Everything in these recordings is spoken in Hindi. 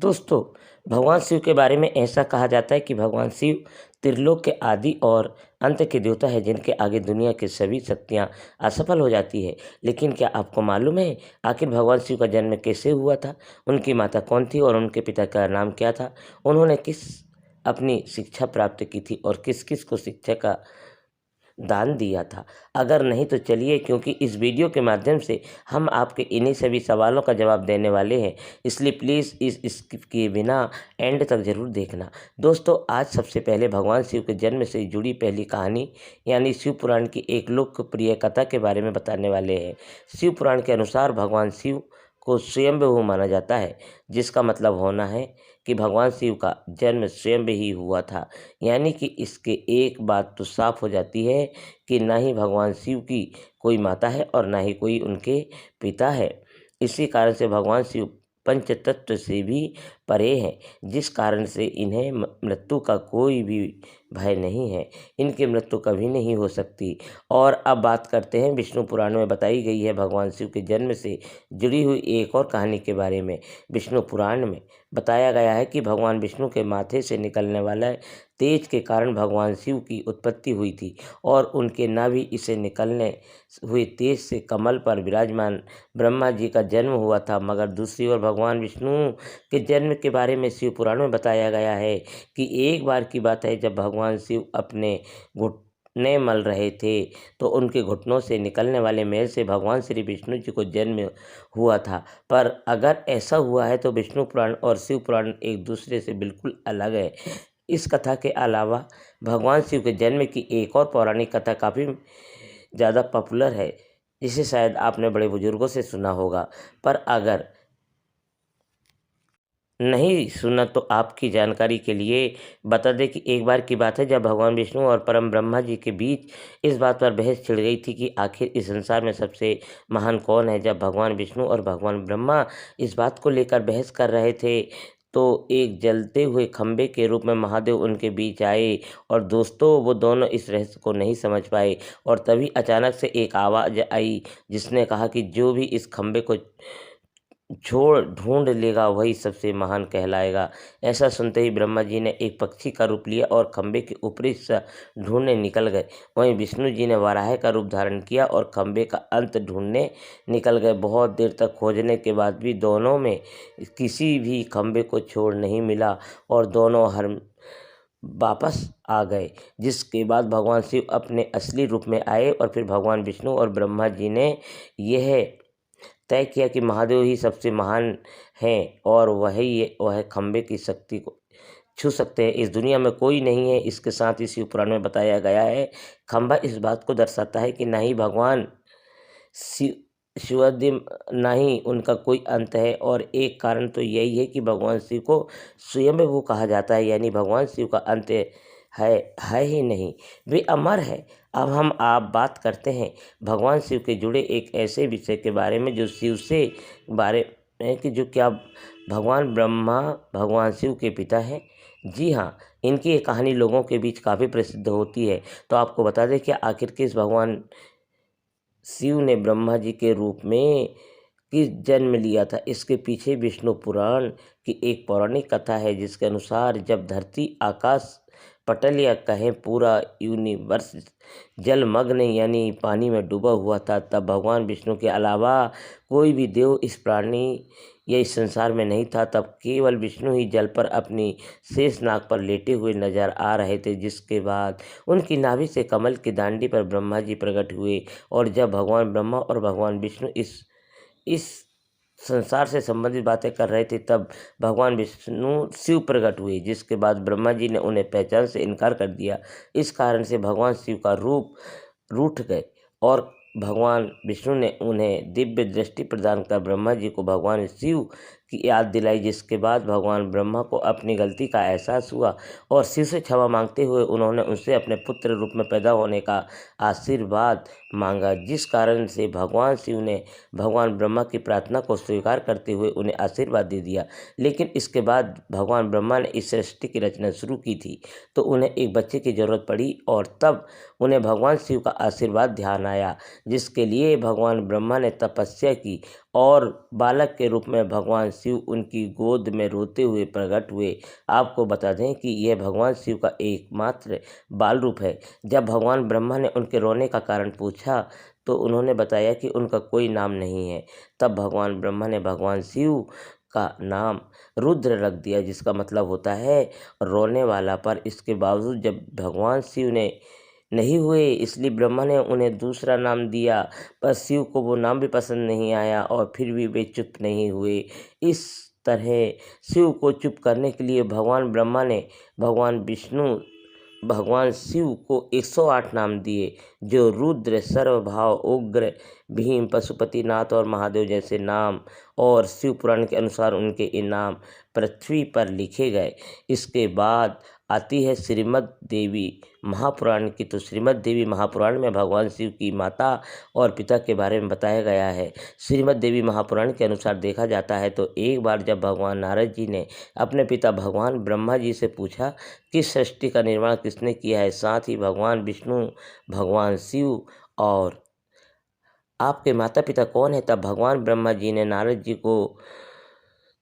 दोस्तों, भगवान शिव के बारे में ऐसा कहा जाता है कि भगवान शिव त्रिलोक के आदि और अंत के देवता है, जिनके आगे दुनिया की सभी शक्तियाँ असफल हो जाती है। लेकिन क्या आपको मालूम है आखिर भगवान शिव का जन्म कैसे हुआ था? उनकी माता कौन थी और उनके पिता का नाम क्या था? उन्होंने किस अपनी शिक्षा प्राप्त की थी और किस किस को शिक्षा का दान दिया था? अगर नहीं तो चलिए, क्योंकि इस वीडियो के माध्यम से हम आपके इन्हीं सभी सवालों का जवाब देने वाले हैं, इसलिए प्लीज़ इस स्किप किए बिना एंड तक ज़रूर देखना। दोस्तों, आज सबसे पहले भगवान शिव के जन्म से जुड़ी पहली कहानी यानी शिव पुराण की एक लोकप्रिय कथा के बारे में बताने वाले हैं। शिव पुराण के अनुसार भगवान शिव को स्वयंभू माना जाता है, जिसका मतलब होना है कि भगवान शिव का जन्म स्वयं ही हुआ था। यानी कि इसके एक बात तो साफ हो जाती है कि ना ही भगवान शिव की कोई माता है और ना ही कोई उनके पिता है। इसी कारण से भगवान शिव पंच तत्व से भी परे हैं, जिस कारण से इन्हें मृत्यु का कोई भी भय नहीं है। इनकी मृत्यु कभी नहीं हो सकती। और अब बात करते हैं विष्णु पुराण में बताई गई है भगवान शिव के जन्म से जुड़ी हुई एक और कहानी के बारे में। विष्णु पुराण में बताया गया है कि भगवान विष्णु के माथे से निकलने वाला तेज के कारण भगवान शिव की उत्पत्ति हुई थी और उनके नाभि से निकलने हुए तेज से कमल पर विराजमान ब्रह्मा जी का जन्म हुआ था। मगर दूसरी ओर भगवान विष्णु के जन्म के बारे में शिव पुराण में बताया गया है कि एक बार की बात है, जब भगवान शिव अपने घुटने मल रहे थे तो उनके घुटनों से निकलने वाले मेल से भगवान श्री विष्णु जी को जन्म हुआ था। पर अगर ऐसा हुआ है तो विष्णु पुराण और शिव पुराण एक दूसरे से बिल्कुल अलग है। इस कथा के अलावा भगवान शिव के जन्म की एक और पौराणिक कथा काफ़ी ज़्यादा पॉपुलर है, जिसे शायद आपने बड़े बुजुर्गों से सुना होगा। पर अगर नहीं सुना तो आपकी जानकारी के लिए बता दें कि एक बार की बात है, जब भगवान विष्णु और परम ब्रह्मा जी के बीच इस बात पर बहस छिड़ गई थी कि आखिर इस संसार में सबसे महान कौन है। जब भगवान विष्णु और भगवान ब्रह्मा इस बात को लेकर बहस कर रहे थे तो एक जलते हुए खंबे के रूप में महादेव उनके बीच आए। और दोस्तों, वो दोनों इस रहस्य को नहीं समझ पाए और तभी अचानक से एक आवाज़ आई जिसने कहा कि जो भी इस खंबे को छोड़ ढूंढ लेगा वही सबसे महान कहलाएगा। ऐसा सुनते ही ब्रह्मा जी ने एक पक्षी का रूप लिया और खंबे के ऊपरी हिस्सा ढूंढने निकल गए। वहीं विष्णु जी ने वाराह का रूप धारण किया और खंबे का अंत ढूंढने निकल गए। बहुत देर तक खोजने के बाद भी दोनों में किसी भी खंबे को छोड़ नहीं मिला और दोनों हर वापस आ गए। जिसके बाद भगवान शिव अपने असली रूप में आए और फिर भगवान विष्णु और ब्रह्मा जी ने यह तय किया कि महादेव ही सबसे महान हैं और वह खंबे की शक्ति को छू सकते हैं। इस दुनिया में कोई नहीं है। इसके साथ ही शिव पुराण में बताया गया है खंबा इस बात को दर्शाता है कि ना ही भगवान शिव शिवादिम ना ही उनका कोई अंत है। और एक कारण तो यही है कि भगवान शिव को स्वयं वो कहा जाता है, यानी भगवान शिव का अंत है ही नहीं, वे अमर है। अब हम आप बात करते हैं भगवान शिव के जुड़े एक ऐसे विषय के बारे में जो शिव से बारे में कि जो क्या भगवान ब्रह्मा भगवान शिव के पिता हैं। जी हाँ, इनकी ये कहानी लोगों के बीच काफ़ी प्रसिद्ध होती है। तो आपको बता दें कि आखिर किस भगवान शिव ने ब्रह्मा जी के रूप में किस जन्म लिया था। इसके पीछे विष्णु पुराण की एक पौराणिक कथा है, जिसके अनुसार जब धरती आकाश पटल या कहें पूरा यूनिवर्स जलमग्न यानी पानी में डूबा हुआ था, तब भगवान विष्णु के अलावा कोई भी देव इस प्राणी या इस संसार में नहीं था। तब केवल विष्णु ही जल पर अपनी शेष नाग पर लेटे हुए नजर आ रहे थे। जिसके बाद उनकी नाभि से कमल की दांडी पर ब्रह्मा जी प्रकट हुए। और जब भगवान ब्रह्मा और भगवान विष्णु इस संसार से संबंधित बातें कर रहे थे, तब भगवान विष्णु शिव प्रकट हुए। जिसके बाद ब्रह्मा जी ने उन्हें पहचान से इनकार कर दिया। इस कारण से भगवान शिव का रूप रूठ गए और भगवान विष्णु ने उन्हें दिव्य दृष्टि प्रदान कर ब्रह्मा जी को भगवान शिव की याद दिलाई। जिसके बाद भगवान ब्रह्मा को अपनी गलती का एहसास हुआ और शिव से क्षमा मांगते हुए उन्होंने उनसे अपने पुत्र रूप में पैदा होने का आशीर्वाद मांगा, जिस कारण से भगवान शिव ने भगवान ब्रह्मा की प्रार्थना को स्वीकार करते हुए उन्हें आशीर्वाद दे दिया। लेकिन इसके बाद भगवान ब्रह्मा ने इस सृष्टि की रचना शुरू की थी, तो उन्हें एक बच्चे की ज़रूरत पड़ी और तब उन्हें भगवान शिव का आशीर्वाद ध्यान आया, जिसके लिए भगवान ब्रह्मा ने तपस्या की और बालक के रूप में भगवान शिव उनकी गोद में रोते हुए प्रकट हुए। आपको बता दें कि यह भगवान शिव का एकमात्र बाल रूप है। जब भगवान ब्रह्मा ने उनके रोने का कारण पूछा तो उन्होंने बताया कि उनका कोई नाम नहीं है। तब भगवान ब्रह्मा ने भगवान शिव का नाम रुद्र रख दिया, जिसका मतलब होता है रोने वाला। पर इसके बावजूद जब भगवान शिव ने नहीं हुए, इसलिए ब्रह्मा ने उन्हें दूसरा नाम दिया, पर शिव को वो नाम भी पसंद नहीं आया और फिर भी वे चुप नहीं हुए। इस तरह शिव को चुप करने के लिए भगवान ब्रह्मा ने भगवान विष्णु भगवान शिव को 108 नाम दिए, जो रुद्र, सर्वभाव, उग्र, भीम, पशुपतिनाथ और महादेव जैसे नाम, और शिव पुराण के अनुसार उनके इनाम पृथ्वी पर लिखे गए। इसके बाद आती है श्रीमद् देवी महापुराण की। तो श्रीमद् देवी महापुराण में भगवान शिव की माता और पिता के बारे में बताया गया है। श्रीमद् देवी महापुराण के अनुसार देखा जाता है तो एक बार जब भगवान नारद जी ने अपने पिता भगवान ब्रह्मा जी से पूछा कि सृष्टि का निर्माण किसने किया है, साथ ही भगवान विष्णु, भगवान शिव और आपके माता पिता कौन है, तब भगवान ब्रह्मा जी ने नारद जी को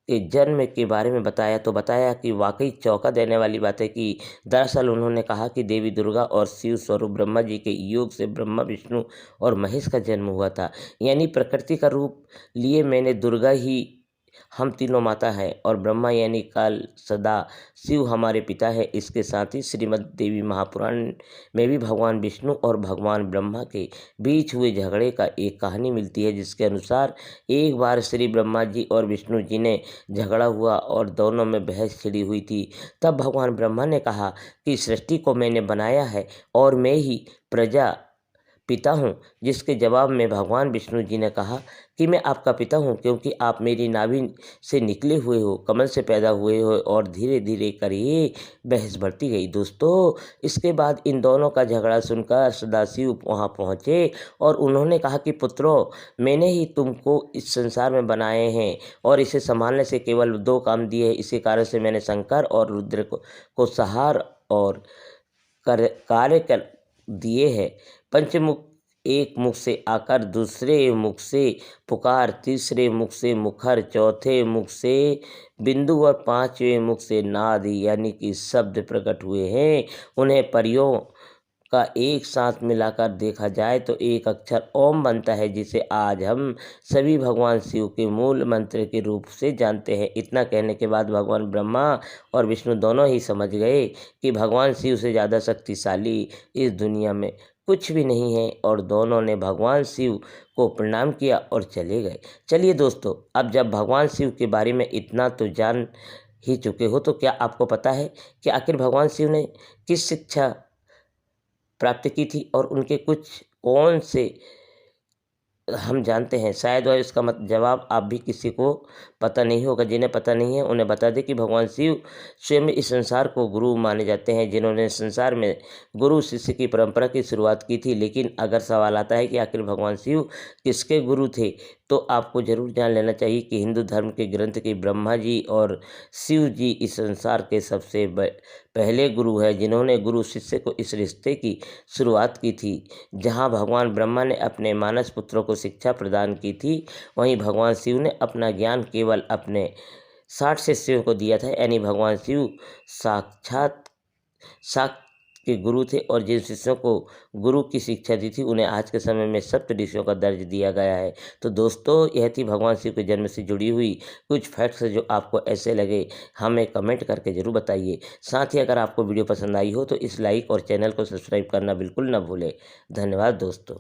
के जन्म के बारे में बताया, तो बताया कि वाकई चौंका देने वाली बात है कि दरअसल उन्होंने कहा कि देवी दुर्गा और शिव स्वरूप ब्रह्मा जी के योग से ब्रह्मा, विष्णु और महेश का जन्म हुआ था। यानी प्रकृति का रूप लिए मैंने दुर्गा ही हम तीनों माता है और ब्रह्मा यानी काल, सदा, शिव हमारे पिता है। इसके साथ ही श्रीमद् देवी महापुराण में भी भगवान विष्णु और भगवान ब्रह्मा के बीच हुए झगड़े का एक कहानी मिलती है, जिसके अनुसार एक बार श्री ब्रह्मा जी और विष्णु जी ने झगड़ा हुआ और दोनों में बहस छिड़ी हुई थी। तब भगवान ब्रह्मा ने कहा कि सृष्टि को मैंने बनाया है और मैं ही प्रजा पिता हूँ, जिसके जवाब में भगवान विष्णु जी ने कहा कि मैं आपका पिता हूँ, क्योंकि आप मेरी नाभि से निकले हुए हो, कमल से पैदा हुए हो। और धीरे धीरे करके बहस बढ़ती गई। दोस्तों, इसके बाद इन दोनों का झगड़ा सुनकर सदाशिव वहाँ पहुँचे और उन्होंने कहा कि पुत्रों, मैंने ही तुमको इस संसार में बनाए हैं और इसे संभालने से केवल 2 काम दिए हैं। इसी कारण से मैंने शंकर और रुद्र को सहार और कार्य कर दिए हैं। पंचमुख, एक मुख से आकर, दूसरे मुख से पुकार, तीसरे मुख से मुखर, चौथे मुख से बिंदु और 5वें मुख से नाद, यानी कि शब्द प्रकट हुए हैं। उन्हें परियों का एक साथ मिलाकर देखा जाए तो एक अक्षर ओम बनता है, जिसे आज हम सभी भगवान शिव के मूल मंत्र के रूप से जानते हैं। इतना कहने के बाद भगवान ब्रह्मा और विष्णु दोनों ही समझ गए कि भगवान शिव से ज़्यादा शक्तिशाली इस दुनिया में कुछ भी नहीं है और दोनों ने भगवान शिव को प्रणाम किया और चले गए। चलिए दोस्तों, अब जब भगवान शिव के बारे में इतना तो जान ही चुके हो, तो क्या आपको पता है कि आखिर भगवान शिव ने किस शिक्षा प्राप्त की थी और उनके कुछ कौन से हम जानते हैं? शायद वह इसका जवाब आप भी किसी को पता नहीं होगा। जिन्हें पता नहीं है उन्हें बता दें कि भगवान शिव स्वयं इस संसार को गुरु माने जाते हैं, जिन्होंने संसार में गुरु शिष्य की परंपरा की शुरुआत की थी। लेकिन अगर सवाल आता है कि आखिर भगवान शिव किसके गुरु थे, तो आपको जरूर जान लेना चाहिए कि हिंदू धर्म के ग्रंथ के ब्रह्मा जी और शिव जी इस संसार के सबसे पहले गुरु हैं, जिन्होंने गुरु शिष्य को इस रिश्ते की शुरुआत की थी। जहां भगवान ब्रह्मा ने अपने मानस पुत्रों को शिक्षा प्रदान की थी, वहीं भगवान शिव ने अपना ज्ञान केवल अपने 60 शिष्यों को दिया था। यानी भगवान शिव साक्षात के गुरु थे और जिन शिष्यों को गुरु की शिक्षा दी थी उन्हें आज के समय में सप्त ऋषियों का दर्ज दिया गया है। तो दोस्तों, यह थी भगवान शिव के जन्म से जुड़ी हुई कुछ फैक्ट्स जो आपको ऐसे लगे, हमें कमेंट करके जरूर बताइए। साथ ही अगर आपको वीडियो पसंद आई हो तो इस लाइक और चैनल को सब्सक्राइब करना बिल्कुल न भूलें। धन्यवाद दोस्तों।